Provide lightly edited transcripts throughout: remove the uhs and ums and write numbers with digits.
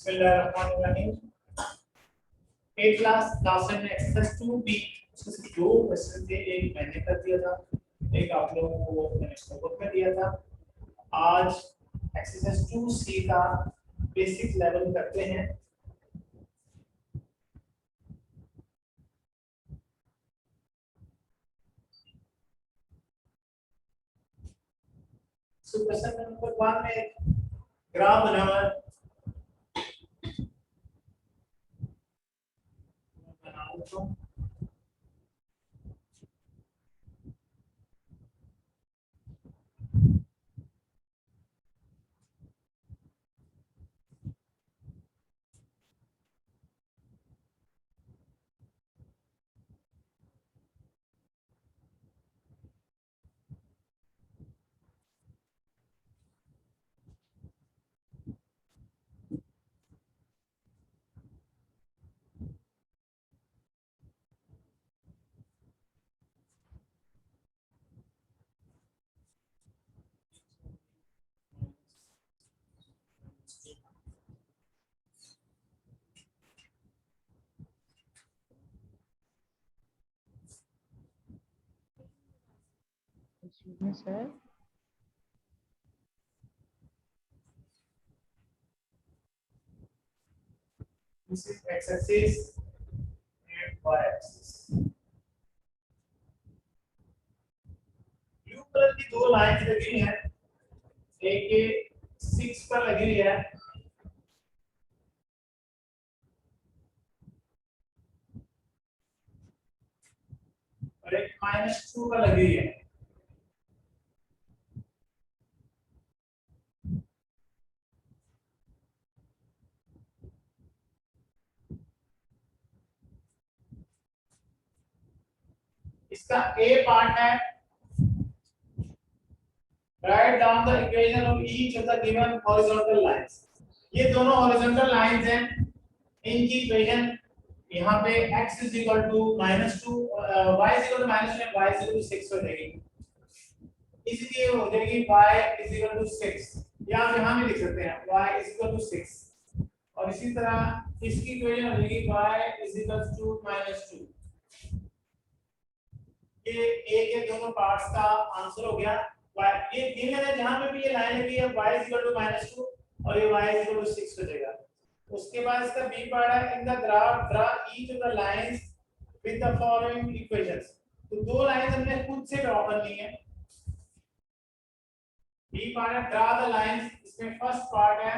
बिस्मिल्लाहिर्रहमानिर्रहीम। 8 क्लास में exercise 2B उसमें से दो क्वेश्चन थे, एक मैंने कर दिया था, एक आप लोगों को मैंने होमवर्क में दिया था। आज एक्सरसाइज 2C का बेसिक लेवल करते हैं। सो क्वेश्चन नंबर 1 में एक ग्राफ बना हुआ है, बना देता हूं। Sir. This is x-axis and y-axis। Blue colour की दो लाइंस लगी हैं, एक 6 पर लगी हुई है और एक -2 पर लगी हुई है। इसका ए पार्ट है write down the equation of each of the given horizontal lines. ये दोनों हॉरिजॉन्टल लाइंस हैं, इनकी इक्वेशन यहाँ पे x -2 -2 y -2 and y 6 हो जाएगी। इसलिए हो जाएगी y 6, या आप यहाँ भी लिख सकते हैं y 6, और इसी तरह इसकी इक्वेशन हो जाएगी y -2। ये a के दोनों पार्ट्स का आंसर हो गया। ये गिवन है, जहां पे भी ये लाइन लगी है y -2 और ये y 6 हो जाएगा। उसके बाद इसका बी पार्ट है in the graph draw each of the lines with the following equations. तो दो लाइंस हमने खुद से ड्रॉ करनी है। बी पार्ट है ड्रा द लाइंस, इसमें फर्स्ट पार्ट है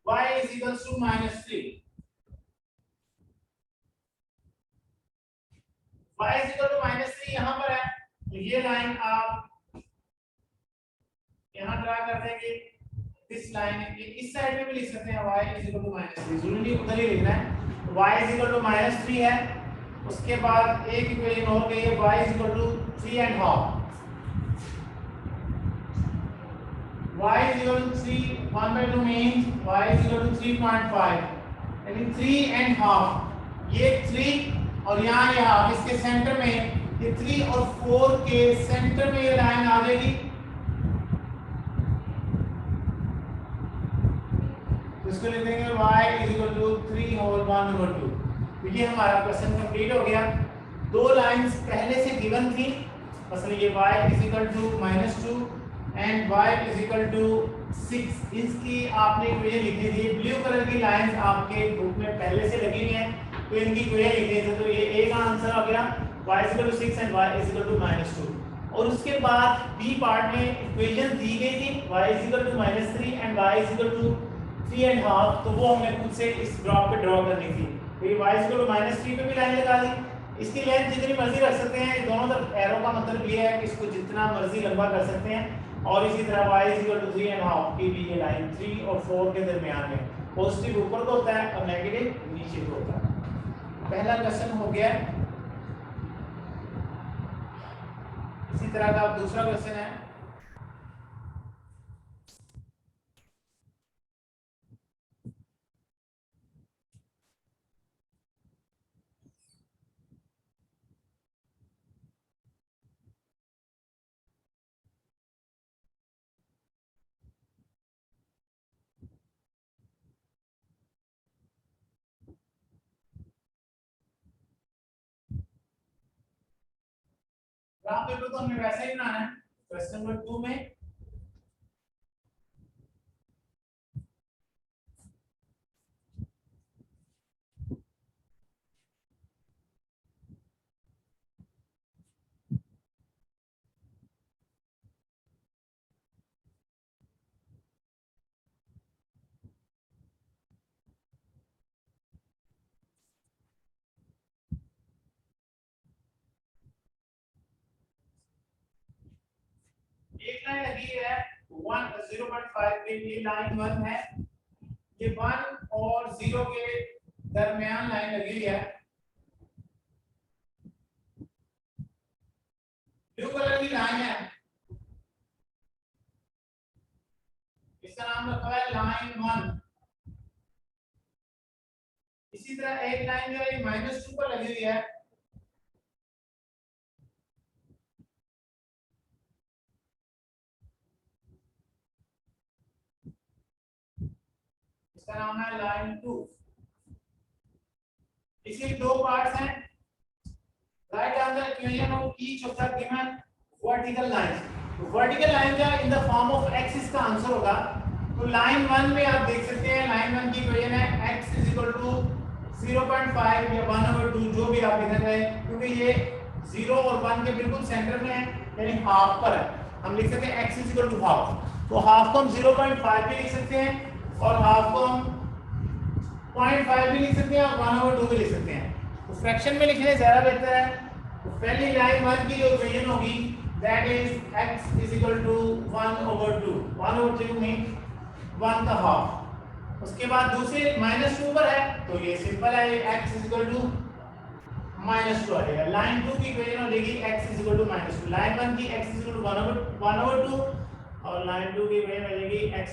y -3, y -3 यहां पर है, तो ये लाइन आप यहां ड्रा कर देंगे। दिस लाइन इस साइड में भी लिख सकते हैं y -3, जरूरी नहीं उधर ही लिखना है। y -3 है, उसके बाद एक इक्वेशन और गई है y 3.5। y 1/2 means y 3.5, यानी 3.5। ये 3 और यहाँ ये हाफ, इसके सेंटर में ये 3 और 4 के सेंटर में ये लाइन आ जाएगी। तो इसको लिख देंगे y 3/1/2। तो ये हमारा क्वेश्चन कंप्लीट हो गया। दो लाइंस पहले से गिवन थी, मसलन ये y -2 एंड y 6, इसकी आपने इक्वेशन लिखनी थी। ब्लू कलर की लाइंस आपके बुक में पहले से लगी हुई हैं, तो इनकी इक्वेशन लिखनी थी। तो ये a का आंसर आ गया y 6 एंड y -2। और उसके बाद बी पार्ट में इक्वेशन दी गई थी y -3 एंड y 3.5, तो वो हमें खुद से इस ग्राफ पे ड्रॉ करनी थी। तो ये y -3 पे भी लाइन लगा दी। इसकी लेंथ जितनी मर्जी रख सकते हैं, दोनों तरफ एरो का मतलब ये है कि इसको जितना मर्जी लंबा कर सकते हैं। और इसी तरह y 3.5 की भी ये लाइन 3 और 4 के दरमियान में, पॉजिटिव ऊपर को होता है और नेगेटिव नीचे को होता है। पहला क्वेश्चन हो गया। इसी तरह का दूसरा क्वेश्चन है, ग्राफ पेपर तो हमें वैसे ही बनाना है। क्वेश्चन नंबर 2 में एक लाइन लगी है 0.5 पे, ये लाइन 1 है, ये 1 और 0 के दरमियान लाइन लगी हुई है। ब्लू कलर की लाइन है, इसका नाम रखा है लाइन 1। इसी तरह एक लाइन जो है -2 पर लगी हुई है, इसका नाम है लाइन 2। इसी दो पार्ट्स हैं। Right answer equation of each of the given vertical lines. तो वर्टिकल लाइन का in the form of x इसका आंसर होगा। तो लाइन 1 में आप देख सकते हैं लाइन 1 की इक्वेशन है x 0.5 या 1/2 जो भी आप इधर है, क्योंकि ये 0 और 1 के बिल्कुल सेंटर में है, यानी हाफ पर है। हम लिख सकते हैं x हाफ। तो हाफ को हम 0.5 भी लिख सकते हैं और हाफ को हम 0.5 भी लिख सकते हैं और 1/2 भी लिख सकते हैं। तो फ्रैक्शन में लिखने ज्यादा बेहतर है। तो पहली लाइन 1 की जो इक्वेशन होगी दैट इज x 1/2। 1/2 मींस 1/2। उसके बाद दूसरे -2 पर है, तो ये सिंपल है, ये x -2 आ जाएगा। लाइन 2 की इक्वेशन हो जाएगी x -2। लाइन 1 की x 1/2 और लाइन 2 की इक्वेशन हो जाएगी x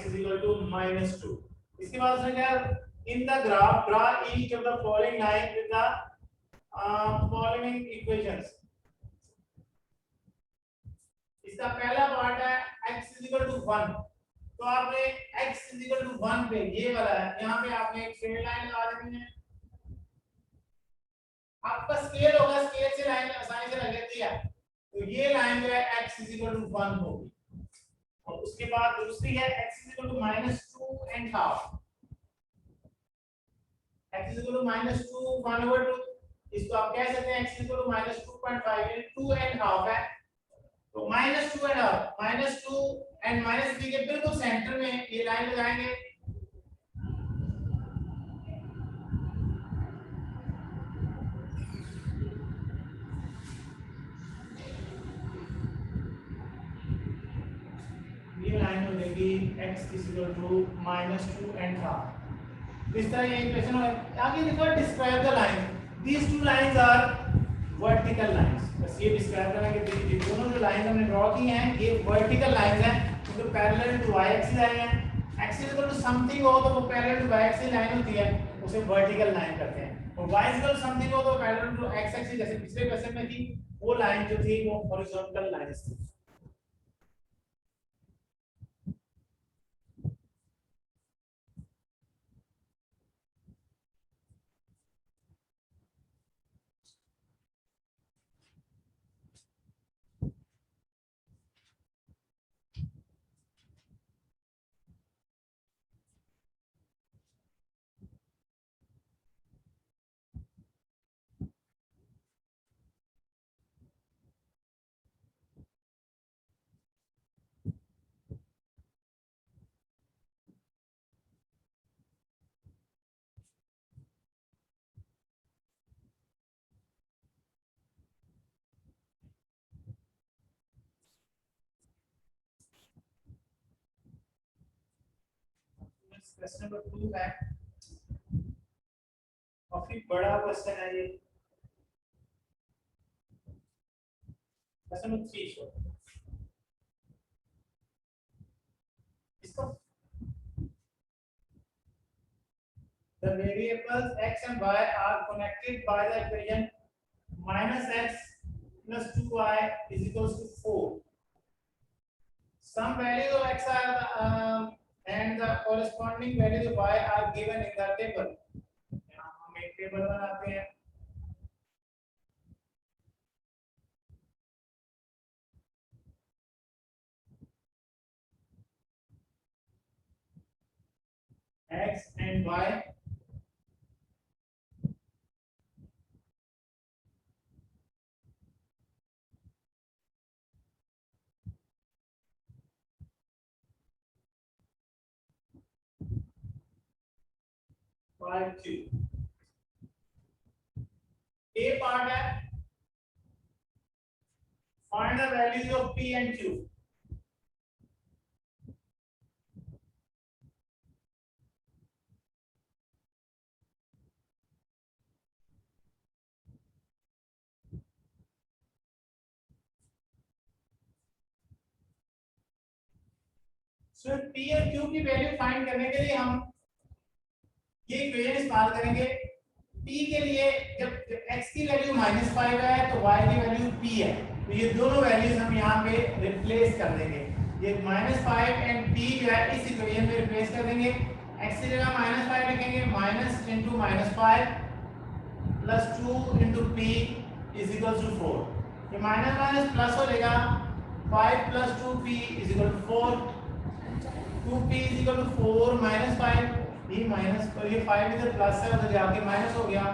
-2। इसके बाद उसने क्या, in the graph draw each of the following line with the following equations। इसका पहला पार्ट है x 1। तो आपने x 1 पे ये वाला है, यहाँ पे आपने एक स्ट्रेट लाइन लगा देनी है। आपका स्केल होगा, स्केल से लाइन आसानी से लग जाती है। तो ये लाइन जो है x 1 होगी। और उसके बाद दूसरी है x -2.5। x -2 1/2। इसको आप कह सकते हैं x -2.5 यानी 2.5 है। तो -2.5 -2 एंड -3 के बिल्कुल सेंटर में ये लाइन लगाएंगे। ये लाइन हो जाएगी x -2.5। इस तरह ये इक्वेशन है। आगे देखो describe the line. These two lines are vertical lines. बस ये डिस्क्राइब करना कि ये दोनों जो लाइन हमने ड्रॉ की हैं ये वर्टिकल लाइंस हैं, क्योंकि पैरेलल टू y एक्सिस आई हैं। x इक्वल टू समथिंग हो तो वो parallel to y axis line होती है, उसे वर्टिकल लाइन कहते हैं। और y इक्वल टू समथिंग हो तो पैरेलल टू x एक्सिस, जैसे पिछले क्वेश्चन में थी, वो लाइन जो थी वो हॉरिजॉन्टल लाइंस थी। क्वेश्चन नंबर 2 है, काफी बड़ा क्वेश्चन है ये। क्वेश्चन नंबर 3 इसको the variables x and y are connected by the equation -x plus 2y is equals to 4. Some values of x are and the corresponding values of y are given in the table. यहाँ हम एक table बनाते हैं। x and y. Five two. A part है find the values of p and q. So p और q की value find करने के लिए हम ये इक्वेशन इस्तेमाल करेंगे। p के लिए जब x की वैल्यू -5 है तो y की वैल्यू p है, तो ये दोनों वैल्यूज हम यहाँ पे रिप्लेस कर देंगे। ये -5 एंड p जो है इस इक्वेशन में रिप्लेस कर देंगे। x की जगह -5 लिखेंगे, minus into -5 plus 2 into p is equal to 4। ये माइनस माइनस प्लस हो जाएगा, 5 plus 2p is equal to 4। 2p is equal to 4 minus 5, ये माइनस पर ये 5 इधर प्लस है उधर जाके माइनस हो गया।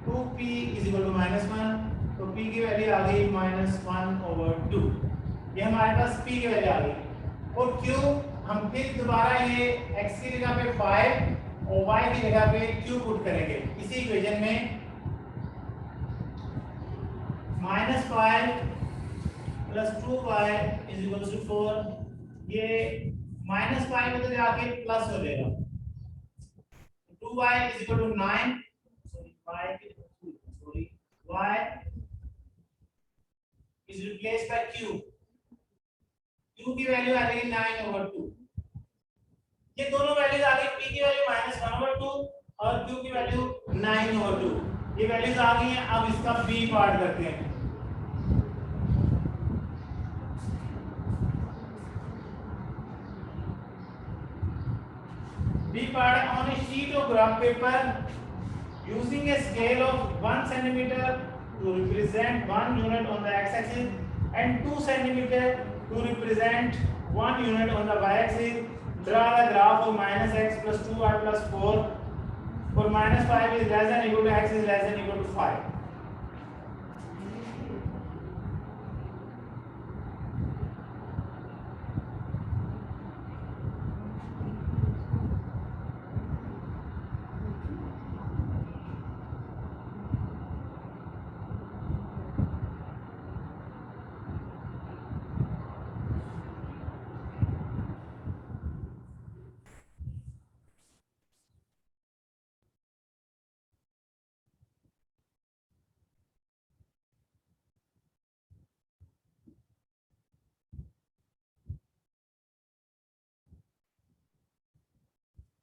2p इज इक्वल टू -1, तो p की वैल्यू आ गई -1/2। ये हमारे पास p की वैल्यू आ गई। और q हम फिर दोबारा ये x की जगह पे 5 और y की जगह पे q पुट करेंगे इसी इक्वेशन में। -5 plus 2y is equal to 4। ये -5 उधर जाके प्लस हो जाएगा। 2y is equal to 9, y is replaced by q की वैल्यू आ जाएगी 9/2। ये दोनों वैल्यूज आ गई, p की वैल्यू -1/2 और q की वैल्यू 9/2। ये वैल्यूज आ गई हैं। अब इसका b पार्ट करते हैं। b part on a sheet of graph paper using a scale of 1 centimeter to represent 1 unit on the x-axis and 2 centimeter to represent 1 unit on the y-axis. Draw the graph of -x plus 2y plus 4 for -5 is less than equal to x is less than equal to 5.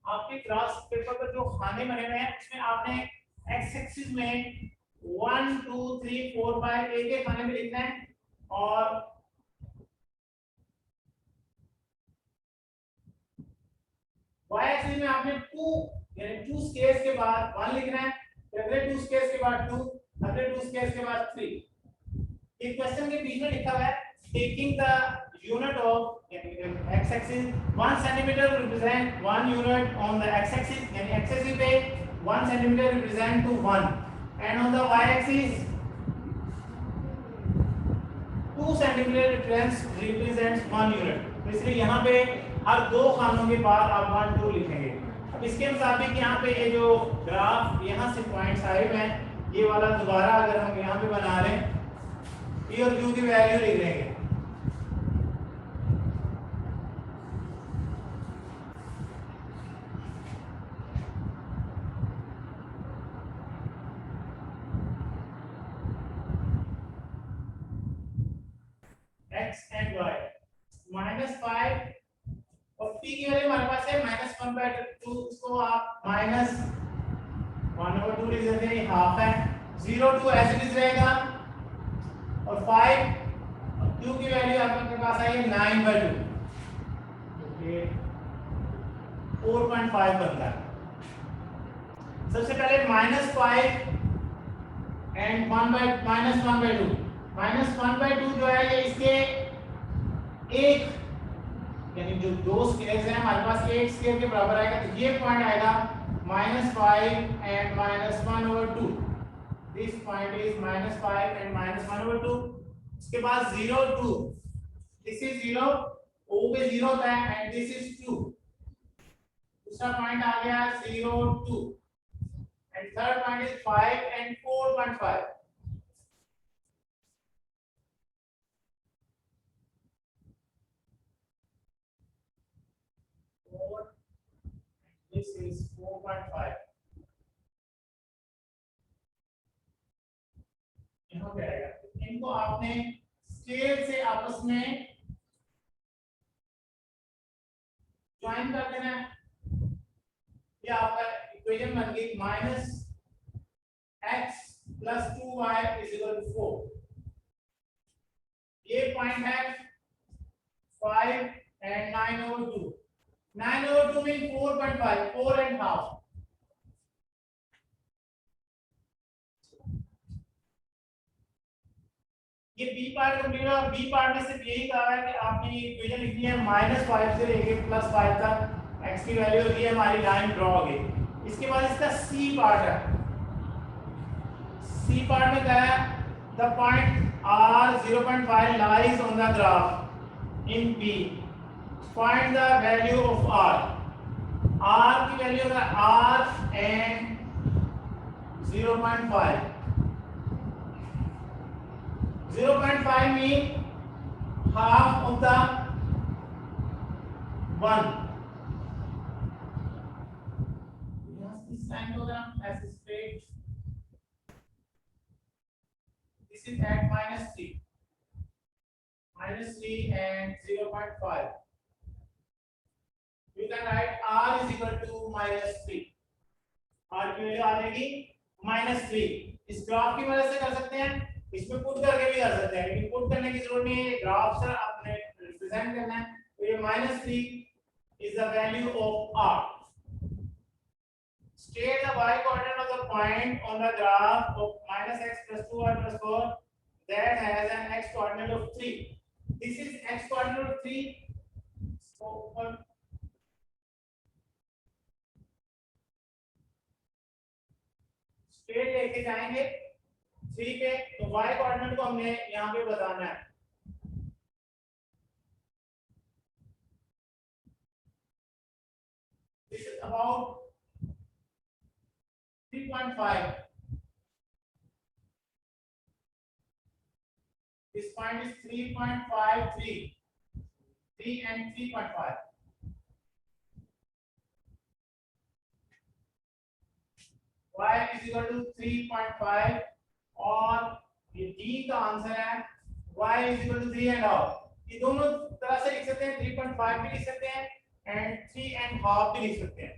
आपके graph paper पर जो खाने बने हुए हैं उसमें आपने x axis में 1 2 3 4 5 एक एक खाने में लिखना है और y एक्सिस में आपने 2 यानी 2 स्केयर्स के बाद 1 लिखना है, फिर अगले 2 स्केयर्स के बाद 2, अगले 2 स्केयर्स के बाद 3। एक क्वेश्चन के बीच में लिखा हुआ है taking the unit of x axis 1 centimeter represent 1 unit on the x axis, यानी x axis पे 1 centimeter represent to 1 and on the y axis 2 centimeter represents 1 unit। तो इसलिए यहाँ पे हर दो खानों के बाद आप 1 2 लिखेंगे। अब इसके मुताबिक यहाँ पे ये जो ग्राफ यहाँ से पॉइंट्स आए हुए हैं ये वाला दोबारा अगर हम यहाँ पे बना रहे हैं p और q की वैल्यू लिख देंगे। x and y -5 और p की वैल्यू हमारे पास है -1/2, इसको आप -1/2 लिख देते हैं, हाफ है। 0 2 ऐसे लिख रहेगा और 5 और q की वैल्यू आपके पास आई है 9/2, ये 4.5 बनता है। सबसे पहले -5 एंड -1/2 जो है ये इसके एक यानी जो दो स्केयर्स हैं हमारे पास एक स्केयर के बराबर आएगा, तो ये पॉइंट आएगा -5 and -1 over 2. This point is -5 and -1 over 2. उसके बाद 0 2, दिस इज 0, O पे 0 होता है एंड दिस इज 2. दूसरा पॉइंट आ गया 0 2 and third point is 5 and 4.5. This is 4.5. यहाँ पे आएगा, इनको आपने स्केल से आपस में ज्वाइन कर देना है। ये आपका इक्वेशन बन गई -x + 2y = 4. ये पॉइंट है 5 and 9 over 2. 9 over 2 means 4.5, 4 and half. ये बी पार्ट कंप्लीट हुआ। बी पार्ट में सिर्फ यही कहा है कि आपने ये इक्वेशन लिखनी है -5 से लेके +5 तक x की वैल्यू होगी, हमारी लाइन ड्रॉ होगी। इसके बाद इसका सी पार्ट है। सी पार्ट में क्या है, the point r 0.5 lies on the graph in B. Find the value of r. r की वैल्यू है r and 0.5. 0.5 mean half of the 1. Yes, this line diagram as straight. This is at -3. -3 and 0.5. You can write r is equal to -3. r की value आ जाएगी -3. इस graph की मदद से कर सकते हैं, इसमें पुट करके भी कर सकते हैं, लेकिन पुट करने की जरूरत नहीं है, ग्राफ से आपने रिप्रेजेंट करना है। तो ये -3 is the value of r. State the y coordinate of the point on the graph of -x + 2y + 4 that has an x coordinate of 3. This is x coordinate of 3. So straight लेके जाएंगे 3 पे, तो y coordinate को हमने यहाँ पे बताना है। This is about 3.5. This point is 3.53. 3 and 3.5. y is equal to 3.5 और ये d का आंसर है y is equal to 3 and half. ये दोनों तरह से लिख सकते हैं, 3.5 भी लिख सकते हैं एंड 3 and half भी लिख सकते हैं।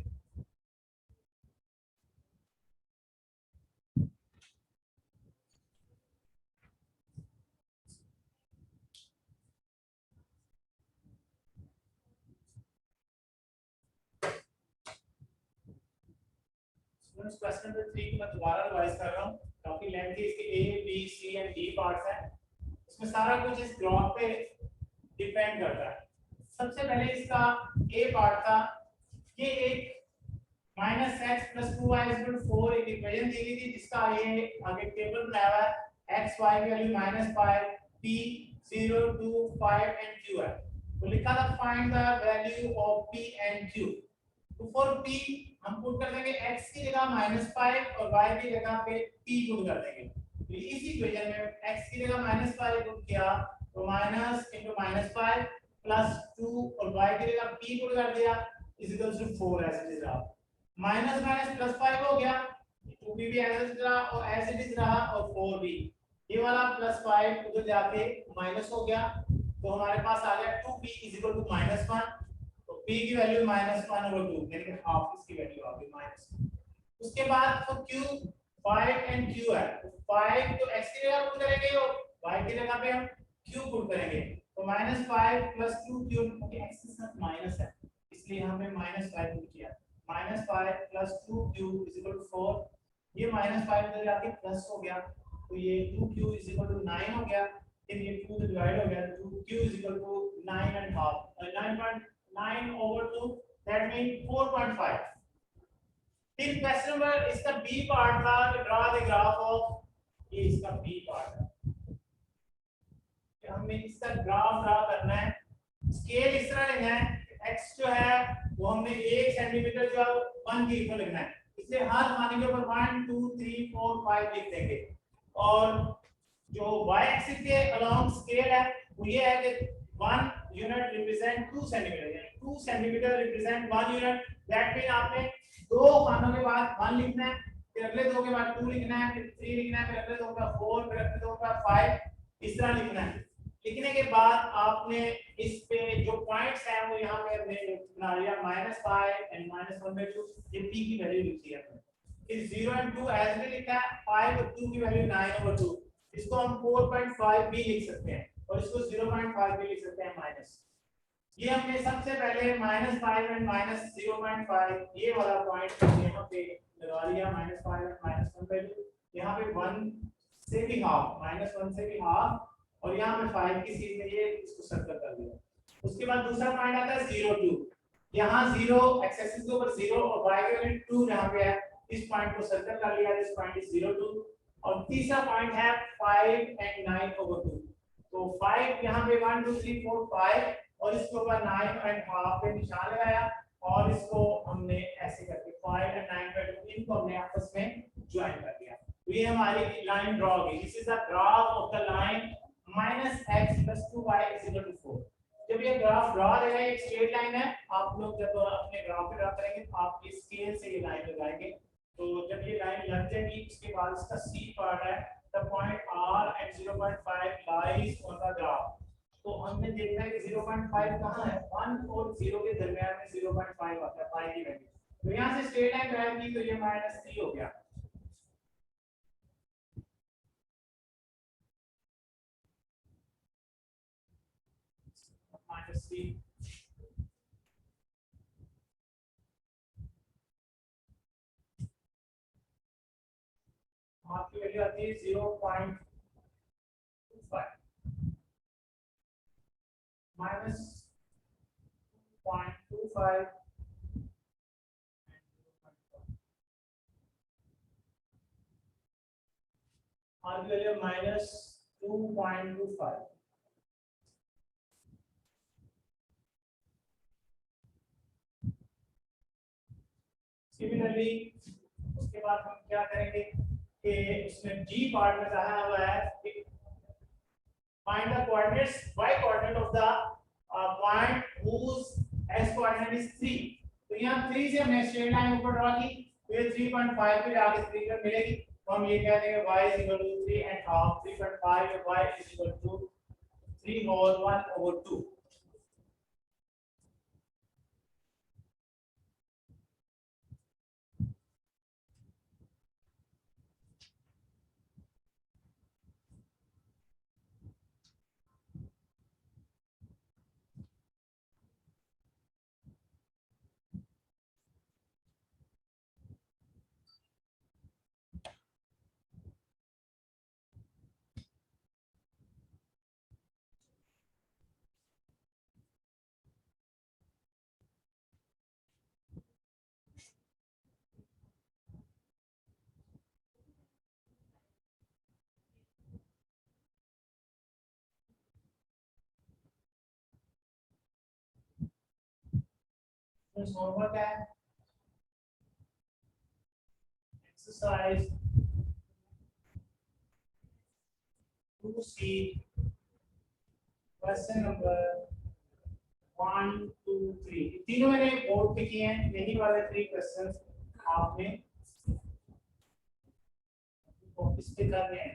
क्वेश्चन नंबर 3 की मैं दोबारा रिवाइज कर रहा हूं, काफी लेंथी इसके a b c and d parts हैं, इसमें सारा कुछ इस ग्राफ पे डिपेंड करता है। सबसे पहले इसका a पार्ट था, ये एक -x + 2y = 4 एक इक्वेशन दी गई थी, जिसका ये आगे टेबल बनाया हुआ है, x y की वैल्यू -5 p 0 2 5 and q है। तो लिखा था find the value of p and q। तो फॉर p हम पुट कर देंगे x की जगह -5 और y की जगह पे p पुट कर देंगे। तो इस इक्वेशन में x की जगह -5 पुट किया तो माइनस * -5 + 2 और y की जगह p पुट कर दिया = 4 ऐसे रहा। माइनस माइनस +5 हो गया, 2p भी ऐसे रहा और ऐसे भी रहा और 4 भी। ये वाला +5 उधर जाके माइनस हो गया, तो हमारे पास आ गया 2p = -1। p की वैल्यू -1/2 यानी कि हाफ इसकी वैल्यू आ गई -1। उसके बाद तो q 5 and q है, तो 5 तो x की जगह पुट करेंगे और y की जगह पे हम q पुट करेंगे, तो -5 + 2q क्योंकि x के साथ माइनस है इसलिए यहां पे -5 पुट किया। -5 + 2q = 4। ये -5 इधर जाके प्लस हो गया, तो ये 2q = 9 हो गया। ये 2 से डिवाइड हो गया, तो q is equal to 9 and half, 9.9 over 2, that means 4.5. फिर क्वेश्चन नंबर इसका बी पार्ट था, ड्रा द ग्राफ ऑफ, ये इसका बी पार्ट है कि हमें इसका ग्राफ ड्रा करना है। स्केल इस तरह लेना है, x जो है वो हमने 1 सेंटीमीटर जो 1 की इक्वल लिखना है, इसलिए हर माने के ऊपर 1 2 3 4 5 लिख देंगे। और जो y एक्सिस के अलोंग स्केल है वो ये है कि 1 यूनिट रिप्रेजेंट 2 सेंटीमीटर, यानी 2 centimetre represent 1 unit. That mean आपने दो खानों के बाद 1 लिखना है, फिर अगले दो के बाद 2 लिखना है, फिर 3 लिखना है, फिर अगले दो का 4, फिर अगले दो का 5, इस तरह लिखना है। लिखने के बाद आपने इस पे जो पॉइंट्स हैं वो यहाँ पे हमने बना लिया -5 एंड -1/2, ये p की वैल्यू लिखी है हमने। फिर 0 and 2 एज भी लिखा है, 5 और 2 की वैल्यू 9/2, इसको हम 4.5 भी लिख सकते हैं और इसको 0.5 भी लिख सकते हैं माइनस। ये हमने सबसे पहले -5 एंड -0.5 ये वाला पॉइंट यहाँ पे लगा लिया, -5 एंड -1/2, यहाँ पे 1 से भी हाफ, -1 से भी हाफ, और यहाँ पे 5 की सीध में ये इसको सर्कल कर दिया। उसके बाद दूसरा पॉइंट आता है 0 2, यहाँ 0 x एक्सिस के ऊपर 0 और y के वैल्यू 2 यहाँ पे है, इस पॉइंट को सर्कल कर लिया, दिस पॉइंट इज 0 2। और तीसरा पॉइंट है 5 एंड 9/2, तो 5 यहाँ पे 1 2 3 4 5 और इसके ऊपर 9 एंड हाफ पे निशान लगाया और इसको हमने ऐसे करके 5 एंड 9/2 इनको हमने आपस में ज्वाइन कर दिया। तो ये हमारी लाइन ड्रॉ हो गई। This is the graph of the line -x + 2y = 4। जब ये ग्राफ ड्रॉ रहेगा, एक स्ट्रेट लाइन है, आप लोग जब अपने ग्राफ पे ड्रॉ करेंगे तो आप इस स्केल से ये लाइन लगाएंगे, तो जब ये लाइन लग जाएगी उसके बाद इसका सी पार्ट है, the point r at 0.5 lies on the graph। तो हमने देखा है कि 0.5 कहां है, 1 और 0 के दरमियान में 0.5 आता है पाई की वैल्यू। तो यहां से स्ट्रेट लाइन ड्रा की तो ये -3 हो गया। -3 आपकी वैल्यू आती है 0.25 -0.25 आपकी वैल्यू -2.25। सिमिलरली उसके बाद हम क्या करेंगे कि इसमें जी पार्ट में कहा हुआ है कि find the coordinates y coordinate of the point whose x coordinate is 3। तो यहां 3 से हमने स्ट्रेट लाइन ऊपर ड्रा की, तो ये 3.5 पे आगे 3 पर मिलेगी, तो हम ये कह देंगे y = 3 and half, 3.5 y = 3 whole 1/2। Homework है एक्सरसाइज 2C क्वेश्चन नंबर 1 2 3, तीनों मैंने बोर्ड पे किए हैं, यही वाले 3 क्वेश्चंस आपने इस पे करने हैं।